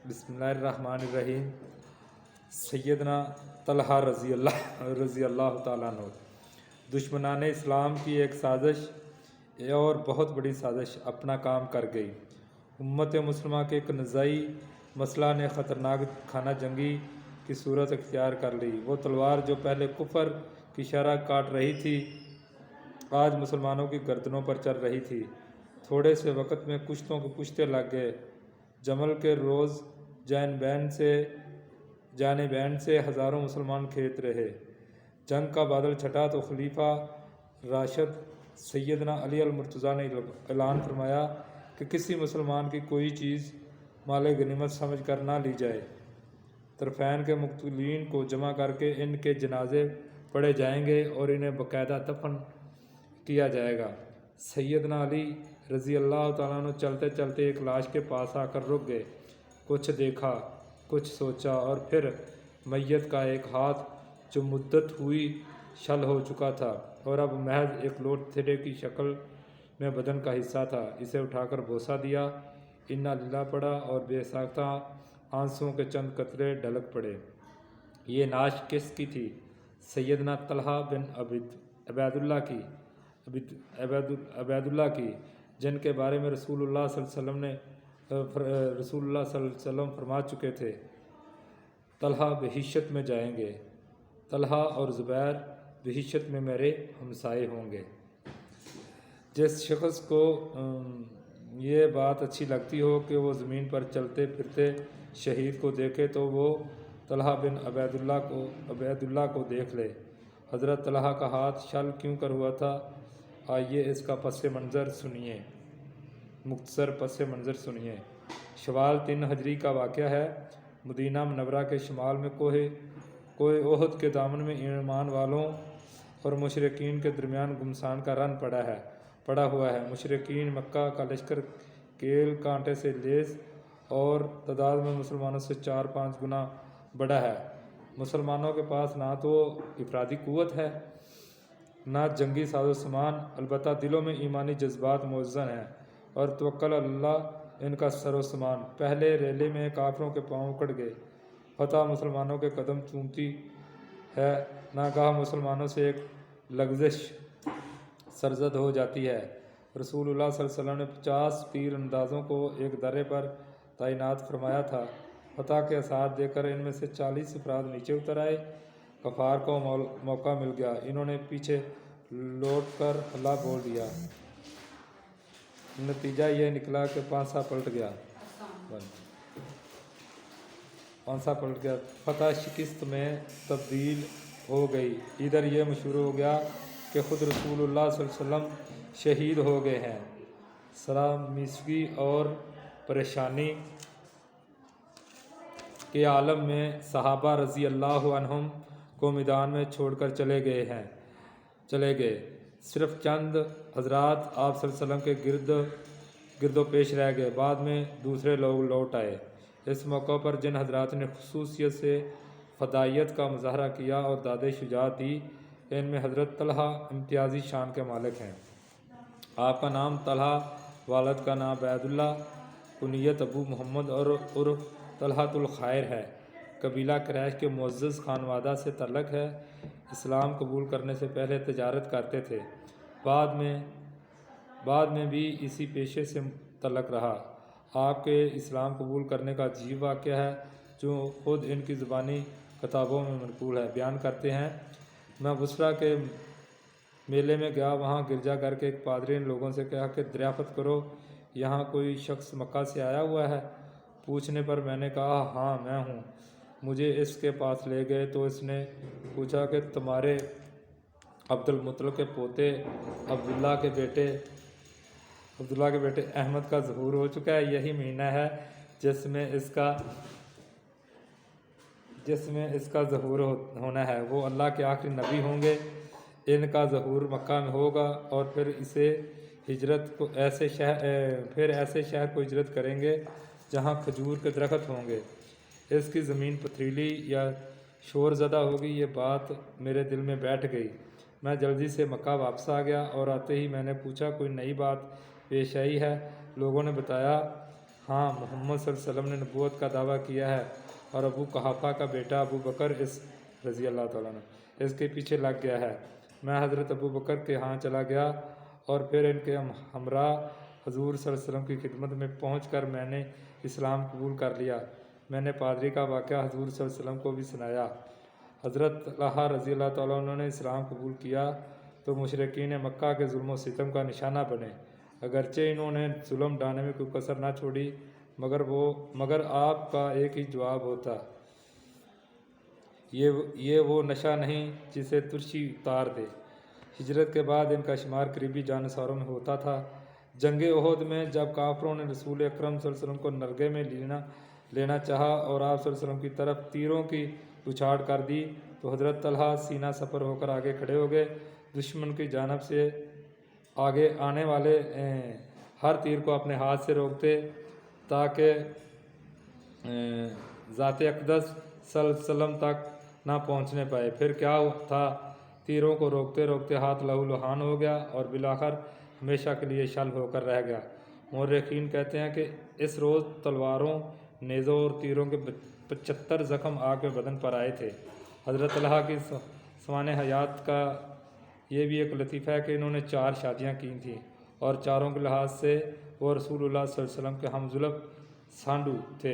बिस्मिल्लाहिर्रहमानिर्रहीम। सैयदना तलहा रज़ी अल्लाह ताला अन्हु। दुश्मनान इस्लाम की एक साजिश और बहुत बड़ी साजिश अपना काम कर गई। उम्मत मुस्लिमा के एक नज़ाई मसला ने ख़तरनाक खाना जंगी की सूरत अख्तियार कर ली। वो तलवार जो पहले कुफर की शरह काट रही थी, आज मुसलमानों की गर्दनों पर चल रही थी। थोड़े से वक़्त में कुश्तों के कुश्ते लग गए। जमल के रोज़ जानबैन से हज़ारों मुसलमान खेत रहे। जंग का बादल छटा तो खलीफा राशिद सैयदना अली अल-मुर्तज़ा ने ऐलान फरमाया कि किसी मुसलमान की कोई चीज़ माल गनीमत समझ कर ना ली जाए। तरफ़ैन के मुक़्तलीन को जमा करके इनके जनाजे पढ़े जाएंगे और इन्हें बाकायदा दफन किया जाएगा। सैयदना अली रज़ी अल्लाह ताला अन्हु चलते चलते एक लाश के पास आकर रुक गए। कुछ देखा, कुछ सोचा और फिर मैयत का एक हाथ जो मुद्दत हुई शल हो चुका था और अब महज एक लोथड़े की शक्ल में बदन का हिस्सा था, इसे उठाकर बोसा दिया। इन्ना लिल्लाह पड़ा और बेसाख्ता आंसुओं के चंद कतरे ढलक पड़े। ये नाश किसकी थी? सैयदना तलहा बिन अबैदुल्लाह की, जिनके बारे में रसूलुल्लाह सल्लल्लाहु अलैहि वसल्लम फरमा चुके थे, तलहा बहिश्त में जाएंगे। तलहा और ज़ुबैर बहिश्त में मेरे हमसाए होंगे। जिस शख्स को ये बात अच्छी लगती हो कि वो ज़मीन पर चलते फिरते शहीद को देखे तो वो तलहा बिन अबैदुल्लाह को देख ले। हज़रत तलहा का हाथ शल क्यों कर हुआ था, आइए इसका पस मंज़र सुनिए, मुख्तसर पस मंज़र सुनिए। शवाल 3 हिजरी का वाक़या है। मदीना मुनव्वरा के शुमाल में कोहे ओहद के दामन में ईमान वालों और मुशरिकीन के दरमियान गुमसान का रन पड़ा हुआ है। मुशरिकीन मक्का का लश्कर केल कांटे से लेस और तादाद में मुसलमानों से 4-5 गुना बड़ा है। मुसलमानों के पास ना तो इफरादी कुव्वत है, ना जंगी साजो सामान, अलबत्ता दिलों में ईमानी जज्बात मौजूद हैं और तवक्कुल अल्लाह इनका सरो सामान। पहले रेले में काफिरों के पांव उकड़ गए, फतह मुसलमानों के कदम चूमती है। नागाह मुसलमानों से एक लग़ज़िश सरजद हो जाती है। रसूलुल्लाह सल्लल्लाहु अलैहि वसल्लम ने 50 तीर अंदाज़ों को एक दर्रे पर तैनात फरमाया था। फतह के आसार देकर इनमें से 40 अफराद नीचे उतर आए। कफ़ार को मौका मिल गया। इन्होंने पीछे लौट कर हल्ला बोल दिया। नतीजा ये निकला कि पांसा पलट गया। फतह शिकस्त में तब्दील हो गई। इधर ये मशहूर हो गया कि ख़ुद रसूलुल्लाह सल्लल्लाहु अलैहि वसल्लम शहीद हो गए हैं। सलामिसगी और परेशानी के आलम में सहाबा रज़ी अल्लाह अन्हुम को मैदान में छोड़कर चले गए। सिर्फ चंद हजरात आप सल्लल्लाहु अलैहि वसल्लम के गिरदो पेश रह गए। बाद में दूसरे लोग लौट आए। इस मौके पर जिन हजरात ने खुसूसियत से फ़दाइयत का मुज़ाहरा किया और दादे शुजाअत दी, इनमें हज़रत तलहा इम्तियाज़ी शान के मालिक हैं। आपका नाम तलहा, वालिद का नाम अबैदुल्लाह, कुनियत अबू मोहम्मद और उर्फ़ तलहातुल खैर है। कबीला कुरैश के मुअज़्ज़ज़ खानवादा से तल्लुक़ है। इस्लाम कबूल करने से पहले तिजारत करते थे। बाद में भी इसी पेशे से तल्लुक़ रहा। आपके इस्लाम कबूल करने का अजीब वाक़या है जो ख़ुद इनकी ज़ुबानी किताबों में मनक़ूल है। बयान करते हैं, मैं बुसरा के मेले में गया। वहाँ गिरजाघर के एक पादरी ने लोगों से कहा कि दरियाफ़त करो, यहाँ कोई शख्स मक्का से आया हुआ है। पूछने पर मैंने कहा, हाँ मैं हूँ। मुझे इसके पास ले गए तो इसने पूछा कि तुम्हारे अब्दुल मुत्तलिब के पोते अब्दुल्ला के बेटे अहमद का ज़हूर हो चुका है। यही महीना है जिसमें इसका ज़हूर होना है। वो अल्लाह के आखिरी नबी होंगे। इनका ज़हूर मक्का में होगा और फिर ऐसे शहर को हिजरत करेंगे जहाँ खजूर के दरख्त होंगे। इसकी ज़मीन पथरीली या शोरज़दा होगी। ये बात मेरे दिल में बैठ गई। मैं जल्दी से मक्का वापस आ गया और आते ही मैंने पूछा, कोई नई बात पेश आई है? लोगों ने बताया, हाँ, मोहम्मद सल्लल्लाहु अलैहि वसल्लम ने नबूवत का दावा किया है और अबू कहाफा का बेटा अबू बकर इस रज़ी अल्लाह तआला अन्हु इसके पीछे लग गया है। मैं हज़रत अबू बकर के यहाँ चला गया और फिर इनके हमरा हजूर सल्लल्लाहु अलैहि वसल्लम की खिदमत में पहुंचकर मैंने इस्लाम कबूल कर लिया। मैंने पादरी का वाक़या हजूर सल्लल्लाहु अलैहि वसल्लम को भी सुनाया। हज़रत तलहा रज़ी अल्लाह तआला अन्हु ने इस्लाम कबूल किया तो मुशरिकीन मक्का के जुल्म व सितम का निशाना बने। अगरचे इन्होंने जुल्म डालने में कोई कसर ना छोड़ी, मगर आपका एक ही जवाब होता, ये वो नशा नहीं जिसे तुर्शी उतार दे। हिजरत के बाद इनका शुमार करीबी जानसारों में होता था। जंग ओहद में जब काफरों ने रसूल अकरम सल्लल्लाहु अलैहि वसल्लम को नरगे में लेना चाहा और आप सल्लल्लाहु अलैहि वसल्लम की तरफ तीरों की उछाड़ कर दी तो हज़रत तलहा सीना सफ़र होकर आगे खड़े हो गए। दुश्मन की जानब से आगे आने वाले हर तीर को अपने हाथ से रोकते ताकि ज़ात अक़दस सल्लल्लाहु अलैहि वसल्लम तक ना पहुँचने पाए। फिर क्या था, तीरों को रोकते रोकते हाथ लहूलुहान हो गया और बिलाखर हमेशा के लिए शल होकर रह गया। मौरखीन कहते हैं कि इस रोज़ तलवारों, नेज़ों और तीरों के 75 ज़ख्म आग में बदन पर आए थे। हज़रत तलहा की सवाने हयात का ये भी एक लतीफ़ा है कि इन्होंने 4 शादियाँ की थीं और चारों के लिहाज से वो रसूलुल्लाह सल्लल्लाहु अलैहि वसल्लम के हमजुल्फ़ सांडू थे।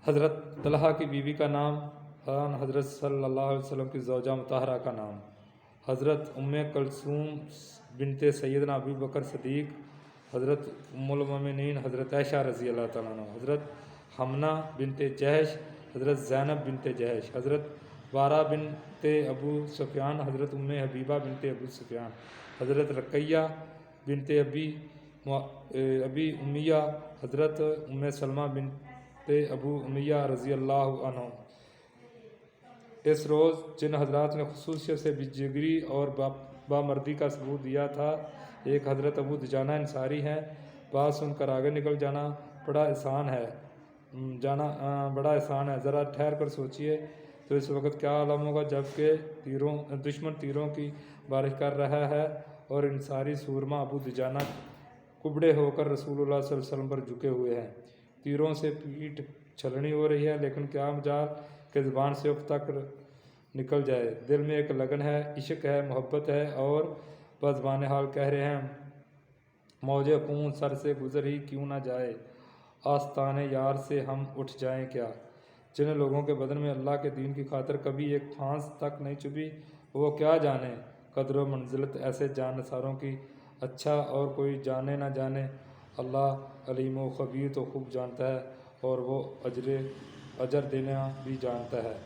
हज़रत तलहा की बीवी का नाम हज़रत सल्लल्लाहु अलैहि वसल्लम की ज़ौजा मुतहरा का नाम, हज़रत उम्मे कलसूम बिनते सैयदना अबू बकर सदीक़, हज़रत उम्मुल मोमिनीन हज़रत आयशा रज़ी अल्लाह तआला अन्हा, हज़रत हमना बिनते जहश, हज़रत ज़ैनब बिनते जहश, हज़रत बारा बिनते अबू सुफ़ियान, हज़रत उम्मे हबीबा बिनते अबू सुफ़ियान, हज़रत रक़ैया बिनते अबी उम्मिया, हज़रत उम्मे सलमा बिनते अबू उम्मिया रज़ी अल्लाह अन्हुम। इस रोज़ जिन हज़रात ने खुसूसियत से जिगरी और बामर्दी का सबूत दिया था, एक हज़रत अबू दुजाना अंसारी हैं। बात सुनकर आगे निकल जाना बड़ा आसान है, ज़रा ठहर कर सोचिए तो इस वक्त क्या आलम होगा जबकि दुश्मन तीरों की बारिश कर रहा है और अंसारी सूरमा अबू दुजाना कुबड़े होकर रसूलुल्लाह सल्लल्लाहु अलैहि वसल्लम पर झुके हुए हैं। तीरों से पीठ छलनी हो रही है, लेकिन क्या मजाल कि ज़ुबान से उफ तक निकल जाए। दिल में एक लगन है, इश्क है, मोहब्बत है और बज़बान हाल कह रहे हैं, मौजे खून सर से गुज़र ही क्यों ना जाए, आस्ताने यार से हम उठ जाएं क्या। जिन लोगों के बदन में अल्लाह के दीन की खातिर कभी एक फांस तक नहीं चुभी, वो क्या जाने कदर मंजिलत ऐसे जानसारों की। अच्छा और कोई जाने ना जाने, अल्लाह अलीम व खबीर तो खूब जानता है और वो अजर देना भी जानता है।